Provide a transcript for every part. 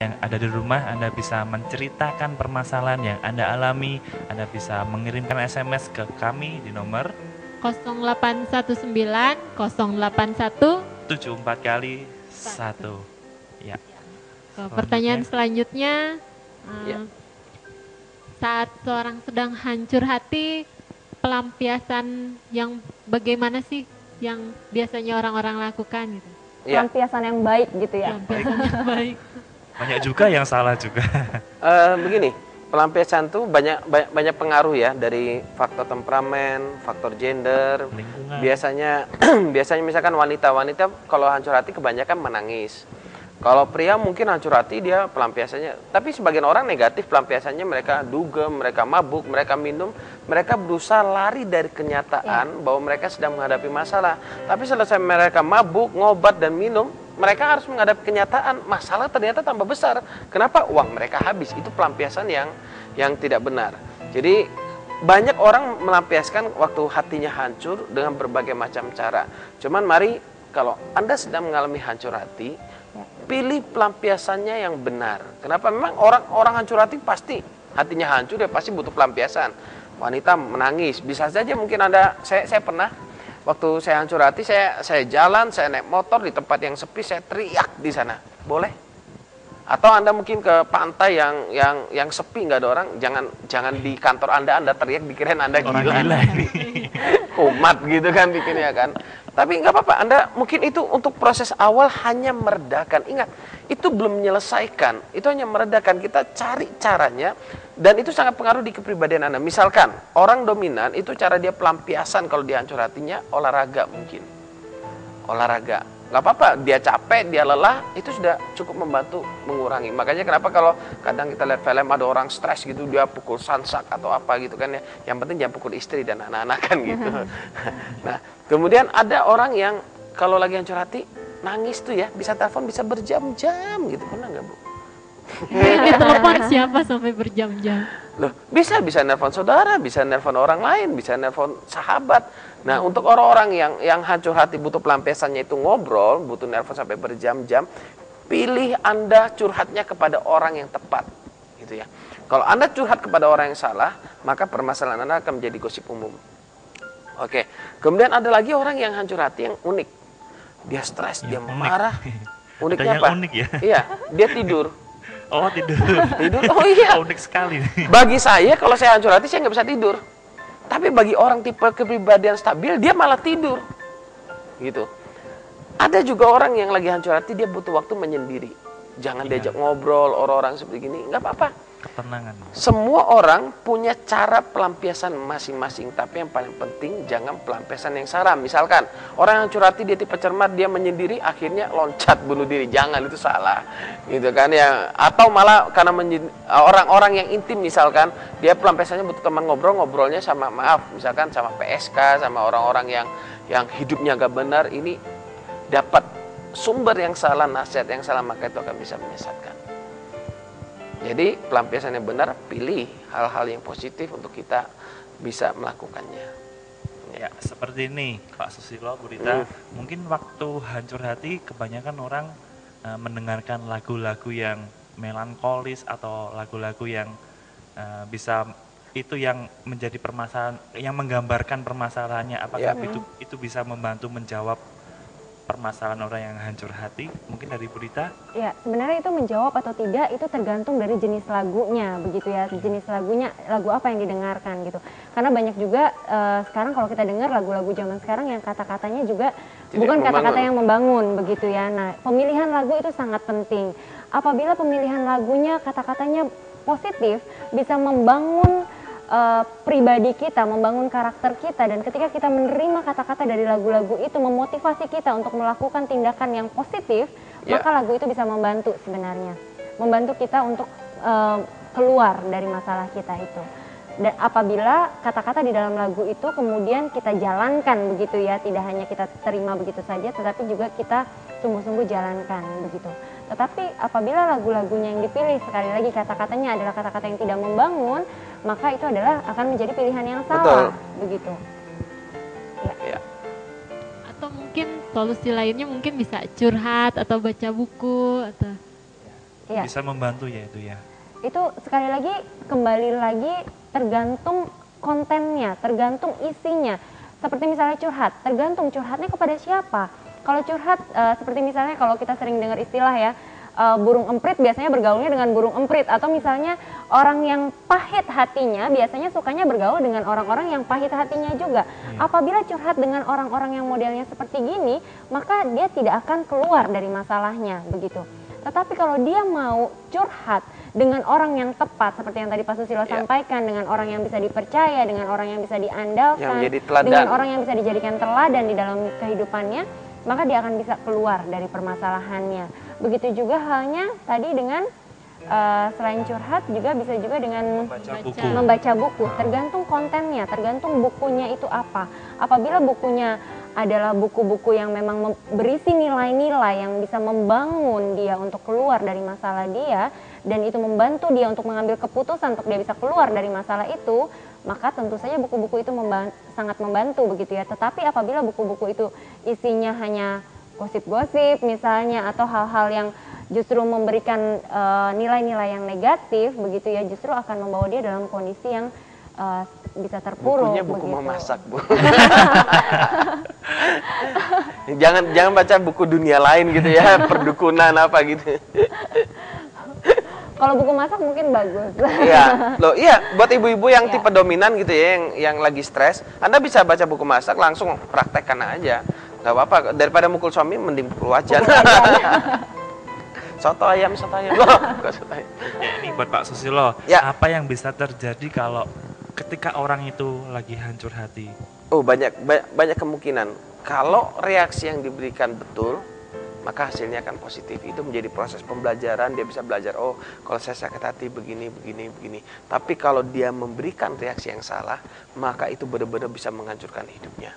yang ada di rumah, Anda bisa menceritakan permasalahan yang Anda alami. Anda bisa mengirimkan SMS ke kami di nomor 0819 081 74 kali 1. Ya. Pertanyaan selanjutnya, saat seorang sedang hancur hati, pelampiasan yang bagaimana sih yang biasanya orang-orang lakukan gitu? Pelampiasan yang baik gitu ya. Pelampiasan yang baik. Banyak juga yang salah juga. Begini, pelampiasan tuh banyak pengaruh ya, dari faktor temperamen, faktor gender. Lingkungan. Biasanya misalkan wanita kalau hancur hati kebanyakan menangis. Kalau pria mungkin hancur hati dia pelampiasannya, tapi sebagian orang negatif pelampiasannya, mereka dugem, mereka mabuk, mereka minum, mereka berusaha lari dari kenyataan bahwa mereka sedang menghadapi masalah. Tapi selesai mereka mabuk, ngobat dan minum, mereka harus menghadapi kenyataan, masalah ternyata tambah besar. Kenapa? Uang mereka habis. Itu pelampiasan yang tidak benar. Jadi banyak orang melampiaskan waktu hatinya hancur dengan berbagai macam cara. Cuman mari, kalau Anda sedang mengalami hancur hati, pilih pelampiasannya yang benar. Kenapa? Memang orang hancur hati pasti hatinya hancur, dia pasti butuh pelampiasan. Wanita menangis, bisa saja mungkin saya pernah waktu saya hancur hati, saya jalan, saya naik motor di tempat yang sepi, saya teriak di sana. Boleh? Atau Anda mungkin ke pantai yang sepi, nggak ada orang, jangan di kantor Anda teriak, dikirain Anda gila. Kumat gitu kan bikinnya kan. Tapi nggak apa-apa, Anda mungkin itu untuk proses awal hanya meredakan. Ingat, itu belum menyelesaikan, itu hanya meredakan. Kita cari caranya, dan itu sangat pengaruh di kepribadian Anda. Misalkan, orang dominan itu cara dia pelampiasan kalau dia hancur hatinya, olahraga mungkin. Olahraga. Nggak apa-apa, dia capek, dia lelah, itu sudah cukup membantu mengurangi. Makanya kenapa kalau kadang kita lihat film ada orang stres gitu, dia pukul sansak atau apa gitu kan ya. Yang penting jangan pukul istri dan anak-anak kan gitu. Nah, kemudian ada orang yang kalau lagi hancur hati, nangis tuh ya, bisa telepon bisa berjam-jam gitu. Pernah nggak, Bu? Telepon siapa sampai berjam-jam? Loh, bisa nelpon saudara, bisa nelpon orang lain, bisa nelpon sahabat. Nah, untuk orang-orang yang hancur hati butuh pelampiasannya itu ngobrol, butuh nelpon sampai berjam-jam, pilih Anda curhatnya kepada orang yang tepat, gitu ya. Kalau Anda curhat kepada orang yang salah, maka permasalahan Anda akan menjadi gosip umum. Oke. Kemudian ada lagi orang yang hancur hati yang unik. Dia stres, dia marah. Uniknya apa? Unik ya? Iya, dia tidur. Oh, tidur. Oh iya. Unik sekali. Bagi saya, kalau saya hancur hati, saya nggak bisa tidur. Tapi bagi orang tipe kepribadian stabil, dia malah tidur. Gitu. Ada juga orang yang lagi hancur hati, dia butuh waktu menyendiri. Jangan diajak ngobrol, orang-orang seperti gini. Nggak apa-apa. Ketenangan. Semua orang punya cara pelampiasan masing-masing. Tapi yang paling penting, jangan pelampiasan yang salah. Misalkan, orang yang hancur hati, dia tipe cermat, dia menyendiri, akhirnya loncat bunuh diri. Jangan, itu salah. Gitu kan ya. Atau malah karena orang-orang yang intim misalkan, dia pelampiasannya butuh teman ngobrol, ngobrolnya sama, misalkan sama PSK, sama orang-orang yang hidupnya gak benar, ini dapat sumber yang salah, nasihat yang salah, maka itu akan bisa menyesatkan. Jadi pelampiasan yang benar, pilih hal-hal yang positif untuk kita bisa melakukannya. Ya, seperti ini Pak Susilo, Bu Rita. Mungkin waktu hancur hati kebanyakan orang mendengarkan lagu-lagu yang melankolis atau lagu-lagu yang bisa itu yang menjadi permasalahan, yang menggambarkan permasalahannya. Apakah itu bisa membantu menjawab permasalahan orang yang hancur hati? Mungkin dari Bu Rita? Ya, sebenarnya itu menjawab atau tidak itu tergantung dari jenis lagunya, begitu ya. Jenis lagunya, lagu apa yang didengarkan gitu. Karena banyak juga sekarang kalau kita dengar lagu-lagu zaman sekarang yang kata-katanya juga bukan kata-kata yang membangun, begitu ya. Nah, pemilihan lagu itu sangat penting. Apabila pemilihan lagunya kata-katanya positif, bisa membangun pribadi kita, membangun karakter kita, dan ketika kita menerima kata-kata dari lagu-lagu itu memotivasi kita untuk melakukan tindakan yang positif, maka lagu itu bisa membantu sebenarnya, membantu kita untuk keluar dari masalah kita itu. Dan apabila kata-kata di dalam lagu itu kemudian kita jalankan begitu ya, tidak hanya kita terima begitu saja, tetapi juga kita sungguh-sungguh jalankan begitu. Tetapi apabila lagu-lagunya yang dipilih, sekali lagi kata-katanya adalah kata-kata yang tidak membangun, maka itu adalah akan menjadi pilihan yang salah. Begitu. Ya. Atau mungkin solusi lainnya mungkin bisa curhat atau baca buku atau Iya. bisa membantu ya itu ya. Itu sekali lagi kembali lagi tergantung kontennya, tergantung isinya. Seperti misalnya curhat, tergantung curhatnya kepada siapa. Kalau curhat seperti misalnya kalau kita sering dengar istilah ya, burung emprit biasanya bergaulnya dengan burung emprit, atau misalnya orang yang pahit hatinya biasanya sukanya bergaul dengan orang-orang yang pahit hatinya juga. Apabila curhat dengan orang-orang yang modelnya seperti gini, maka dia tidak akan keluar dari masalahnya begitu. Tetapi kalau dia mau curhat dengan orang yang tepat, seperti yang tadi Pak Susilo sampaikan, dengan orang yang bisa dipercaya, dengan orang yang bisa diandalkan, dengan orang yang bisa dijadikan teladan di dalam kehidupannya, maka dia akan bisa keluar dari permasalahannya. Begitu juga halnya tadi dengan selain curhat juga bisa juga dengan membaca buku. Tergantung kontennya, tergantung bukunya itu apa. Apabila bukunya adalah buku-buku yang memang berisi nilai-nilai yang bisa membangun dia untuk keluar dari masalah dia, dan itu membantu dia untuk mengambil keputusan untuk dia bisa keluar dari masalah itu, maka tentu saja buku-buku itu sangat membantu begitu ya. Tetapi apabila buku-buku itu isinya hanya gosip-gosip misalnya, atau hal-hal yang justru memberikan nilai-nilai yang negatif begitu ya, justru akan membawa dia dalam kondisi yang bisa terpuruk. Bukunya buku begitu. memasak, Bu. jangan baca buku dunia lain gitu ya, perdukunan apa gitu. Kalau buku masak mungkin bagus. Iya, loh iya, buat ibu-ibu yang tipe dominan gitu ya, yang lagi stres, Anda bisa baca buku masak, langsung praktekkan aja. Gak apa-apa, daripada mukul suami mending pukul wajan. Soto ayam loh, soto ayam. Ya, ini buat Pak Susilo, apa yang bisa terjadi kalau ketika orang itu lagi hancur hati? Oh, banyak kemungkinan. Kalau reaksi yang diberikan betul, maka hasilnya akan positif. Itu menjadi proses pembelajaran, dia bisa belajar, oh kalau saya sakit hati begini. Tapi kalau dia memberikan reaksi yang salah, maka itu benar-benar bisa menghancurkan hidupnya.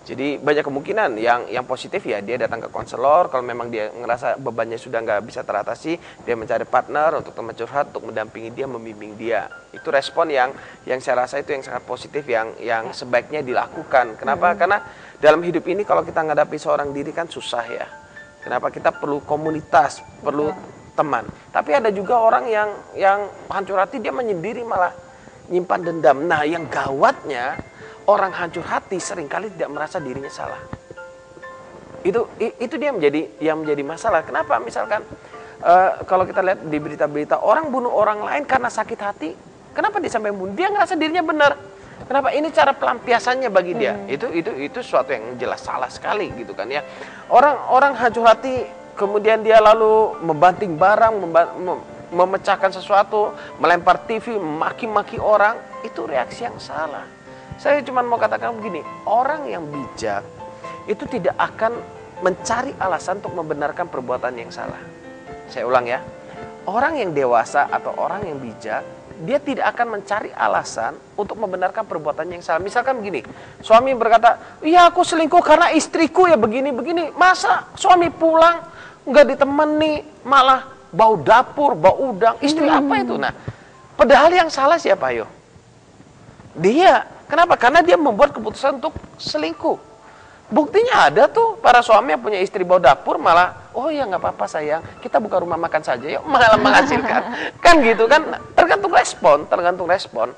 Jadi banyak kemungkinan yang positif ya, dia datang ke konselor. Kalau memang dia ngerasa bebannya sudah nggak bisa teratasi, dia mencari partner untuk teman curhat, untuk mendampingi dia, membimbing dia. Itu respon yang saya rasa itu yang sangat positif, yang sebaiknya dilakukan. Kenapa? Karena dalam hidup ini kalau kita menghadapi seorang diri kan susah ya. Kenapa? Kita perlu komunitas, perlu teman. Tapi ada juga orang yang hancur hati, dia menyendiri, malah nyimpan dendam. Nah, yang gawatnya, orang hancur hati seringkali tidak merasa dirinya salah. Itu dia yang menjadi masalah. Kenapa? Misalkan kalau kita lihat di berita-berita, orang bunuh orang lain karena sakit hati. Kenapa dia sampai bunuh? Dia ngerasa dirinya benar. Kenapa? Ini cara pelampiasannya bagi dia. Itu suatu yang jelas salah sekali gitu kan ya. Orang hancur hati, kemudian dia lalu membanting barang, memecahkan sesuatu, melempar TV, maki-maki orang, itu reaksi yang salah. Saya cuma mau katakan begini, orang yang bijak itu tidak akan mencari alasan untuk membenarkan perbuatan yang salah. Saya ulang ya, orang yang dewasa atau orang yang bijak, dia tidak akan mencari alasan untuk membenarkan perbuatan yang salah. Misalkan begini, suami berkata, iya aku selingkuh karena istriku ya begini-begini. Masa suami pulang nggak ditemani, malah bau dapur, bau udang, istri apa itu? Nah, padahal yang salah siapa yo? Dia. Kenapa? Karena dia membuat keputusan untuk selingkuh. Buktinya ada tuh, para suami yang punya istri bau dapur malah, oh ya nggak apa-apa sayang, kita buka rumah makan saja yuk, malah menghasilkan. Kan gitu kan, tergantung respon.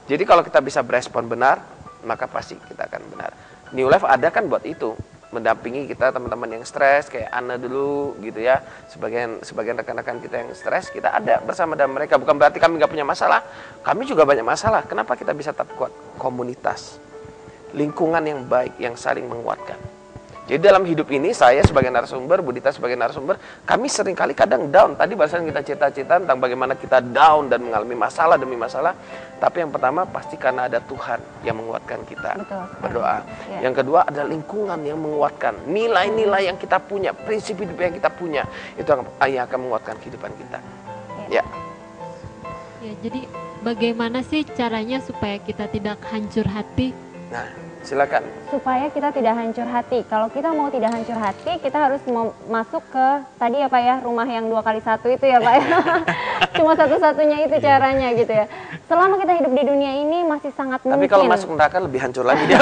Jadi kalau kita bisa berespon benar, maka pasti kita akan benar. New Life ada kan buat itu, mendampingi kita teman-teman yang stres, kayak Ana dulu gitu ya, sebagian rekan-rekan kita yang stres, kita ada bersama dengan mereka. Bukan berarti kami nggak punya masalah, kami juga banyak masalah. Kenapa kita bisa tetap kuat? Komunitas, lingkungan yang baik, yang saling menguatkan. Jadi dalam hidup ini saya sebagai narasumber, Budita sebagai narasumber, kami seringkali kadang down. Tadi barusan kita cerita-cerita tentang bagaimana kita down dan mengalami masalah demi masalah. Tapi yang pertama pasti karena ada Tuhan yang menguatkan kita. Betul, berdoa. Ya. Yang kedua ada lingkungan yang menguatkan. Nilai-nilai yang kita punya, prinsip hidup yang kita punya, itu yang akan menguatkan kehidupan kita. Ya. Ya, jadi bagaimana sih caranya supaya kita tidak hancur hati? Nah, silakan. Supaya kita tidak hancur hati. Kalau kita mau tidak hancur hati, kita harus masuk ke tadi ya Pak ya, rumah yang 2x1 itu ya Pak ya. Cuma satu-satunya itu caranya gitu ya. Selama kita hidup di dunia ini masih sangat mungkin. Tapi kalau masuk neraka lebih hancur lagi dia.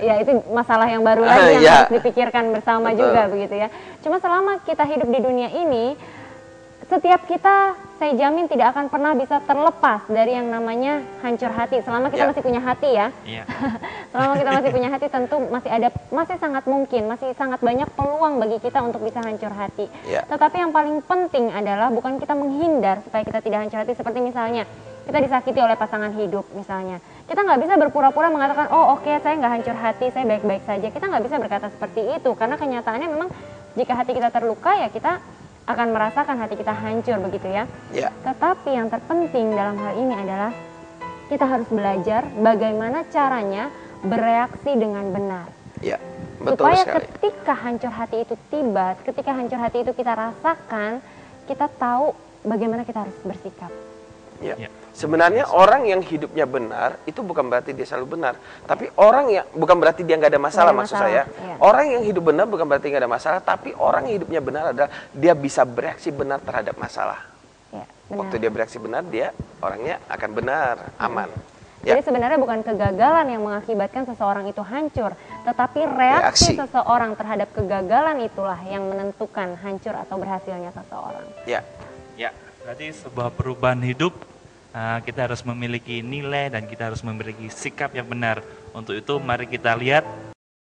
ya itu masalah yang baru lagi yang Iya. harus dipikirkan bersama Betul. juga begitu ya. Cuma selama kita hidup di dunia ini, setiap kita saya jamin tidak akan pernah bisa terlepas dari yang namanya hancur hati. Selama kita Ya. masih punya hati ya. Iya. Selama kita masih punya hati tentu masih sangat mungkin, masih sangat banyak peluang bagi kita untuk bisa hancur hati. Ya. Tetapi yang paling penting adalah bukan kita menghindar supaya kita tidak hancur hati, seperti misalnya kita disakiti oleh pasangan hidup misalnya. Kita nggak bisa berpura-pura mengatakan, oh oke, saya nggak hancur hati, saya baik-baik saja. Kita nggak bisa berkata seperti itu, karena kenyataannya memang jika hati kita terluka ya kita akan merasakan hati kita hancur begitu ya. Ya. Tetapi yang terpenting dalam hal ini adalah kita harus belajar bagaimana caranya bereaksi dengan benar. Ya, betul Supaya sekali. ketika hancur hati itu tiba, ketika hancur hati itu kita rasakan, kita tahu bagaimana kita harus bersikap. Ya. Ya. Sebenarnya orang yang hidupnya benar itu bukan berarti dia selalu benar, tapi orang yang bukan berarti dia nggak ada masalah, Nggak ada maksud masalah, saya. iya. Orang yang hidup benar bukan berarti nggak ada masalah, tapi orang yang hidupnya benar adalah dia bisa bereaksi benar terhadap masalah. Ya, benar. Waktu dia bereaksi benar, dia orangnya akan benar, aman. Ya. Jadi sebenarnya bukan kegagalan yang mengakibatkan seseorang itu hancur, tetapi reaksi Reaksi. seseorang terhadap kegagalan itulah yang menentukan hancur atau berhasilnya seseorang. Ya, Ya, berarti sebuah perubahan hidup kita harus memiliki nilai dan kita harus memiliki sikap yang benar. Untuk itu mari kita lihat